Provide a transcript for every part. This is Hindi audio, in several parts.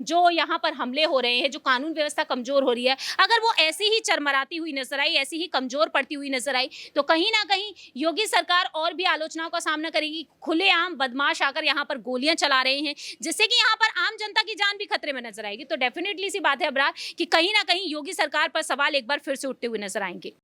जो यहाँ पर हमले हो रहे हैं, जो कानून व्यवस्था कमजोर हो रही है, अगर वो ऐसे ही चरमराती हुई नजर आई, ऐसी ही कमजोर पड़ती हुई नजर आई, तो कहीं ना कहीं योगी सरकार और भी आलोचनाओं का सामना करेगी। खुलेआम बदमाश आकर यहाँ पर गोलियां चला रहे हैं, जिससे कि यहाँ पर आम जनता की जान भी खतरे में नजर आएगी। तो डेफिनेटली सी बात है अबरार कि कहीं ना कहीं योगी सरकार पर सवाल एक बार फिर से उठते हुए नजर आएंगे।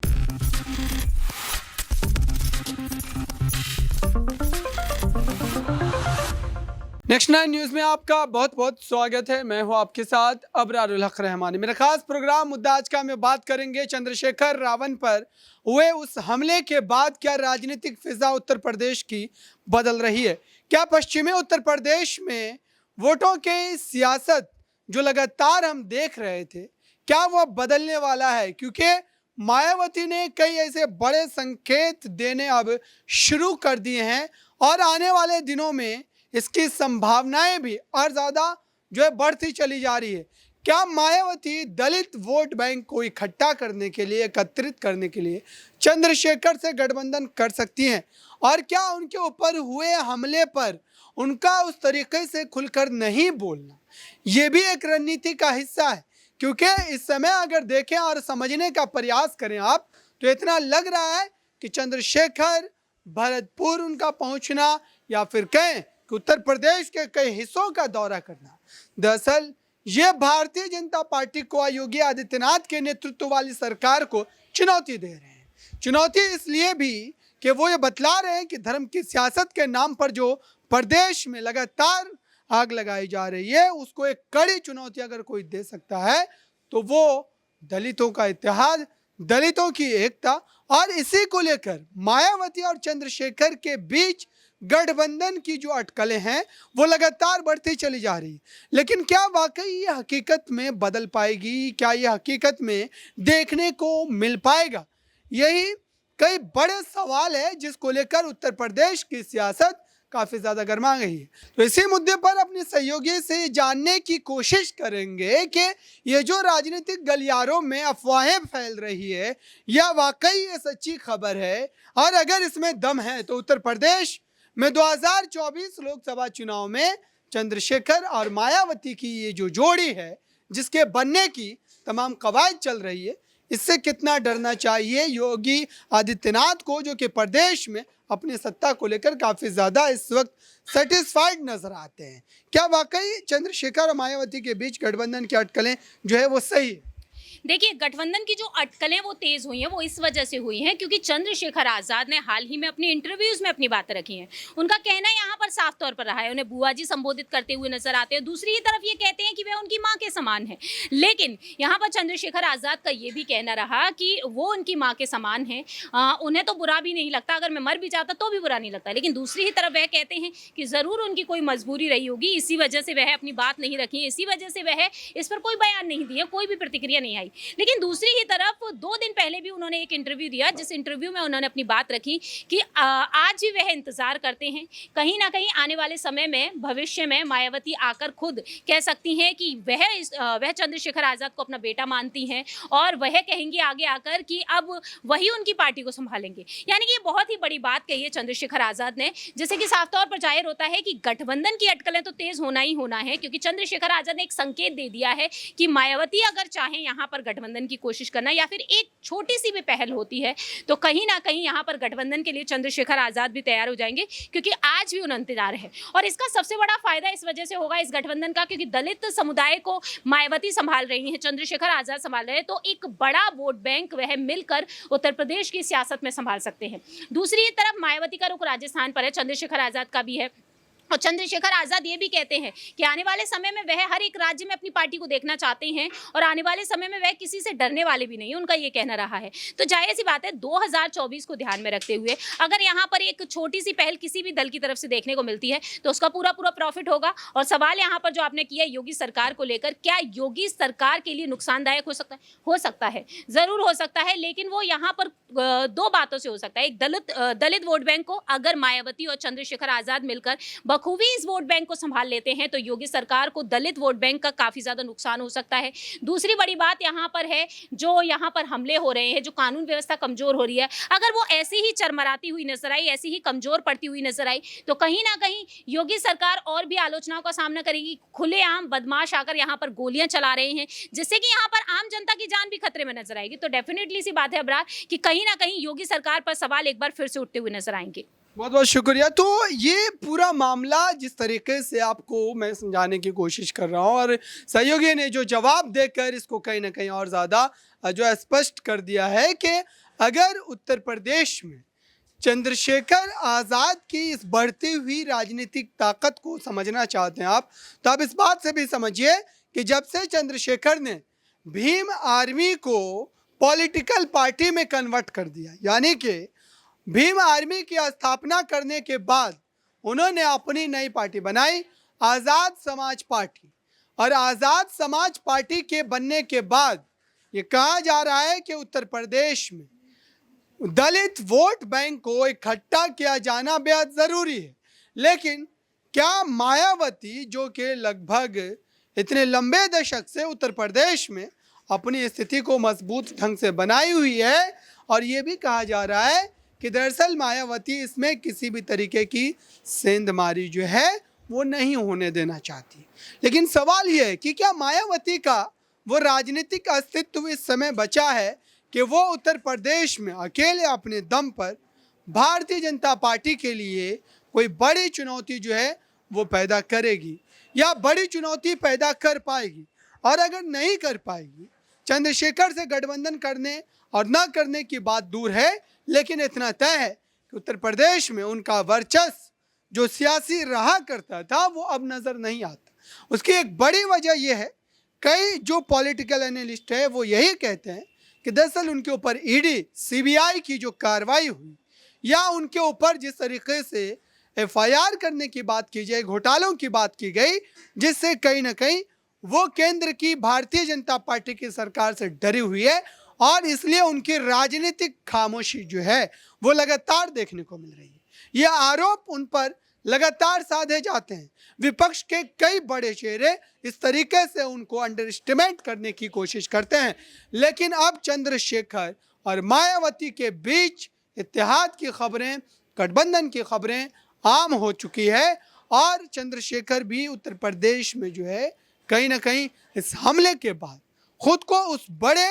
नेक्स्ट 9 न्यूज में आपका बहुत बहुत स्वागत है। मैं हूं आपके साथ अबरारुल हक रहमानी। मेरा खास प्रोग्राम मुद्दा आज का हम बात करेंगे चंद्रशेखर रावण पर हुए उस हमले के बाद क्या राजनीतिक फिजा उत्तर प्रदेश की बदल रही है। क्या पश्चिमी उत्तर प्रदेश में वोटों की सियासत जो लगातार हम देख रहे थे, क्या वो बदलने वाला है? क्योंकि मायावती ने कई ऐसे बड़े संकेत देने अब शुरू कर दिए हैं और आने वाले दिनों में इसकी संभावनाएं भी और ज़्यादा जो है बढ़ती चली जा रही है। क्या मायावती दलित वोट बैंक को इकट्ठा करने के लिए, एकत्रित करने के लिए चंद्रशेखर से गठबंधन कर सकती हैं? और क्या उनके ऊपर हुए हमले पर उनका उस तरीके से खुलकर नहीं बोलना ये भी एक रणनीति का हिस्सा है? क्योंकि इस समय अगर देखें और समझने का प्रयास करें आप, तो इतना लग रहा है कि चंद्रशेखर भरतपुर उनका पहुंचना या फिर कहें कि उत्तर प्रदेश के कई हिस्सों का दौरा करना, दरअसल ये भारतीय जनता पार्टी को, योगी आदित्यनाथ के नेतृत्व वाली सरकार को चुनौती दे रहे हैं। चुनौती इसलिए भी कि वो ये बतला रहे हैं कि धर्म की सियासत के नाम पर जो प्रदेश में लगातार आग लगाई जा रही है, उसको एक कड़ी चुनौती अगर कोई दे सकता है तो वो दलितों का इत्तेहाद, दलितों की एकता। और इसी को लेकर मायावती और चंद्रशेखर के बीच गठबंधन की जो अटकलें हैं वो लगातार बढ़ती चली जा रही है। लेकिन क्या वाकई ये हकीकत में बदल पाएगी? क्या ये हकीकत में देखने को मिल पाएगा? यही कई बड़े सवाल है जिसको लेकर उत्तर प्रदेश की सियासत काफ़ी ज़्यादा गर्मा गई है। तो इसी मुद्दे पर अपने सहयोगी से जानने की कोशिश करेंगे कि ये जो राजनीतिक गलियारों में अफवाहें फैल रही है, यह वाकई ये सच्ची खबर है, और अगर इसमें दम है तो उत्तर प्रदेश में 2024 लोकसभा चुनाव में चंद्रशेखर और मायावती की ये जो जोड़ी है, जिसके बनने की तमाम कवायद चल रही है, इससे कितना डरना चाहिए योगी आदित्यनाथ को, जो कि प्रदेश में अपनी सत्ता को लेकर काफ़ी ज़्यादा इस वक्त सेटिस्फाइड नजर आते हैं। क्या वाकई चंद्रशेखर और मायावती के बीच गठबंधन की अटकलें जो है वो सही है? देखिए, गठबंधन की जो अटकलें वो तेज हुई हैं, वो इस वजह से हुई हैं क्योंकि चंद्रशेखर आजाद ने हाल ही में अपने इंटरव्यूज में अपनी बातें रखी हैं। उनका कहना यहाँ पर साफ तौर पर रहा है, उन्हें बुआ जी संबोधित करते हुए नजर आते हैं। दूसरी ही तरफ ये कहते हैं कि वह उनकी माँ के समान है। लेकिन यहाँ पर चंद्रशेखर आजाद का ये भी कहना रहा कि वो उनकी माँ के समान है, उन्हें तो बुरा भी नहीं लगता, अगर मैं मर भी जाता तो भी बुरा नहीं लगता। लेकिन दूसरी ही तरफ वह कहते हैं कि जरूर उनकी कोई मजबूरी रही होगी, इसी वजह से वह अपनी बात नहीं रखी, इसी वजह से वह इस पर कोई बयान नहीं दिया, कोई भी प्रतिक्रिया नहीं आई। लेकिन दूसरी ही तरफ 2 दिन पहले भी उन्होंने एक इंटरव्यू दिया, जिस इंटरव्यू में उन्होंने अपनी बात रखी कि आज भी वह इंतजार करते हैं, कहीं ना कहीं आने वाले समय में, भविष्य में मायावती आकर खुद कह सकती हैं कि वह चंद्रशेखर आजाद को अपना बेटा मानती हैं और वह कहेंगी आगे आकर कि अब वही उनकी पार्टी को संभालेंगे। यानी कि ये बहुत ही बड़ी बात कही है चंद्रशेखर आजाद ने, जिससे कि साफ तौर पर जाहिर होता है कि गठबंधन की अटकलें तो तेज होना ही होना है, क्योंकि चंद्रशेखर आजाद ने एक संकेत दे दिया है कि मायावती अगर चाहें यहाँ पर गठबंधन की कोशिश करना या फिर एक छोटी सी भी पहल होती है तो कहीं ना कहीं यहाँ पर गठबंधन के लिए चंद्रशेखर आजाद भी तैयार हो जाएंगे, क्योंकि आज भी उन्हें इंतजार है। और इसका सबसे बड़ा फायदा इस वजह से होगा इस गठबंधन का, क्योंकि दलित समुदाय को मायावती संभाल रही हैं, चंद्रशेखर आजाद संभाल रहे हैं, तो एक बड़ा वोट बैंक वह मिलकर उत्तर प्रदेश की सियासत में संभाल सकते हैं। दूसरी तरफ मायावती का रुख राजस्थान पर है, चंद्रशेखर आजाद का भी है। और चंद्रशेखर आजाद ये भी कहते हैं कि आने वाले समय में वह हर एक राज्य में अपनी पार्टी को देखना चाहते हैं और आने वाले समय में वह किसी से डरने वाले भी नहीं, उनका ये कहना रहा है। तो जाहिर सी बात है 2024 को ध्यान में रखते हुए अगर यहाँ पर एक छोटी सी पहल किसी भी दल की तरफ से देखने को मिलती है तो उसका पूरा पूरा प्रॉफिट होगा। और सवाल यहाँ पर जो आपने किया योगी सरकार को लेकर, क्या योगी सरकार के लिए नुकसानदायक हो सकता है? हो सकता है, जरूर हो सकता है, लेकिन वो यहाँ पर 2 बातों से हो सकता है। एक दलित वोट बैंक को अगर मायावती और चंद्रशेखर आजाद मिलकर बखूबी इस वोट बैंक को संभाल लेते हैं तो योगी सरकार को दलित वोट बैंक का काफी ज्यादा नुकसान हो सकता है। दूसरी बड़ी बात यहाँ पर है, जो यहाँ पर हमले हो रहे हैं, जो कानून व्यवस्था कमजोर हो रही है, अगर वो ऐसी ही चरमराती हुई नजर आई, ऐसी ही कमजोर पड़ती हुई नजर आई, तो कहीं ना कहीं योगी सरकार और भी आलोचनाओं का सामना करेगी। खुलेआम बदमाश आकर यहाँ पर गोलियां चला रहे हैं, जिससे कि यहाँ पर आम जनता की जान भी खतरे में नजर आएगी। तो डेफिनेटली सी बात है अबरार कि कहीं ना कहीं योगी सरकार पर सवाल एक बार फिर से उठते हुए नजर आएंगे। बहुत बहुत शुक्रिया। तो ये पूरा मामला जिस तरीके से आपको मैं समझाने की कोशिश कर रहा हूँ और सहयोगी ने जो जवाब देकर इसको कहीं ना कहीं और ज़्यादा जो स्पष्ट कर दिया है कि अगर उत्तर प्रदेश में चंद्रशेखर आज़ाद की इस बढ़ती हुई राजनीतिक ताकत को समझना चाहते हैं आप, तो आप इस बात से भी समझिए कि जब से चंद्रशेखर ने भीम आर्मी को पॉलिटिकल पार्टी में कन्वर्ट कर दिया, यानी कि भीम आर्मी की स्थापना करने के बाद उन्होंने अपनी नई पार्टी बनाई, आज़ाद समाज पार्टी। और आज़ाद समाज पार्टी के बनने के बाद ये कहा जा रहा है कि उत्तर प्रदेश में दलित वोट बैंक को इकट्ठा किया जाना बेहद ज़रूरी है। लेकिन क्या मायावती, जो कि लगभग इतने लंबे दशक से उत्तर प्रदेश में अपनी स्थिति को मजबूत ढंग से बनाई हुई है, और ये भी कहा जा रहा है कि दरअसल मायावती इसमें किसी भी तरीके की सेंधमारी जो है वो नहीं होने देना चाहती। लेकिन सवाल ये है कि क्या मायावती का वो राजनीतिक अस्तित्व इस समय बचा है कि वो उत्तर प्रदेश में अकेले अपने दम पर भारतीय जनता पार्टी के लिए कोई बड़ी चुनौती जो है वो पैदा करेगी या बड़ी चुनौती पैदा कर पाएगी। और अगर नहीं कर पाएगी, चंद्रशेखर से गठबंधन करने और न करने की बात दूर है, लेकिन इतना तय है कि उत्तर प्रदेश में उनका वर्चस्व जो सियासी रहा करता था वो अब नज़र नहीं आता। उसकी एक बड़ी वजह यह है, कई जो पॉलिटिकल एनालिस्ट है वो यही कहते हैं कि दरअसल उनके ऊपर ईडी सीबीआई की जो कार्रवाई हुई या उनके ऊपर जिस तरीके से एफआईआर करने की बात की जाए, घोटालों की बात की गई, जिससे कहीं ना कहीं वो केंद्र की भारतीय जनता पार्टी की सरकार से डरी हुई है और इसलिए उनकी राजनीतिक खामोशी जो है वो लगातार देखने को मिल रही है। ये आरोप उन पर लगातार साधे जाते हैं। विपक्ष के कई बड़े चेहरे इस तरीके से उनको अंडर एस्टिमेट करने की कोशिश करते हैं, लेकिन अब चंद्रशेखर और मायावती के बीच इत्तेहाद की खबरें, गठबंधन की खबरें आम हो चुकी है और चंद्रशेखर भी उत्तर प्रदेश में जो है कहीं ना कहीं इस हमले के बाद खुद को उस बड़े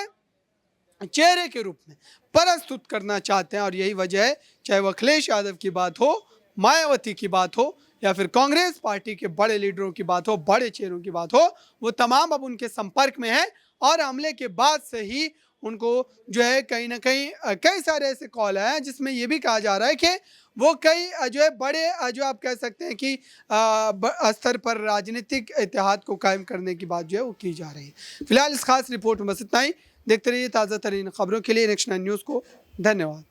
चेहरे के रूप में प्रस्तुत करना चाहते हैं। और यही वजह है, चाहे वो अखिलेश यादव की बात हो, मायावती की बात हो या फिर कांग्रेस पार्टी के बड़े लीडरों की बात हो, बड़े चेहरों की बात हो, वो तमाम अब उनके संपर्क में हैं। और हमले के बाद से ही उनको जो है कहीं ना कहीं कई सारे ऐसे कॉल आए हैं जिसमें ये भी कहा जा रहा है कि वो कई जो है बड़े जो आप कह सकते हैं कि स्तर पर राजनीतिक इतिहाद को कायम करने की बात जो है वो की जा रही है। फिलहाल इस खास रिपोर्ट में बस इतना ही। देखते रहिए ताज़ा तरीन खबरों के लिए नेक्स्ट 9 न्यूज़ को। धन्यवाद।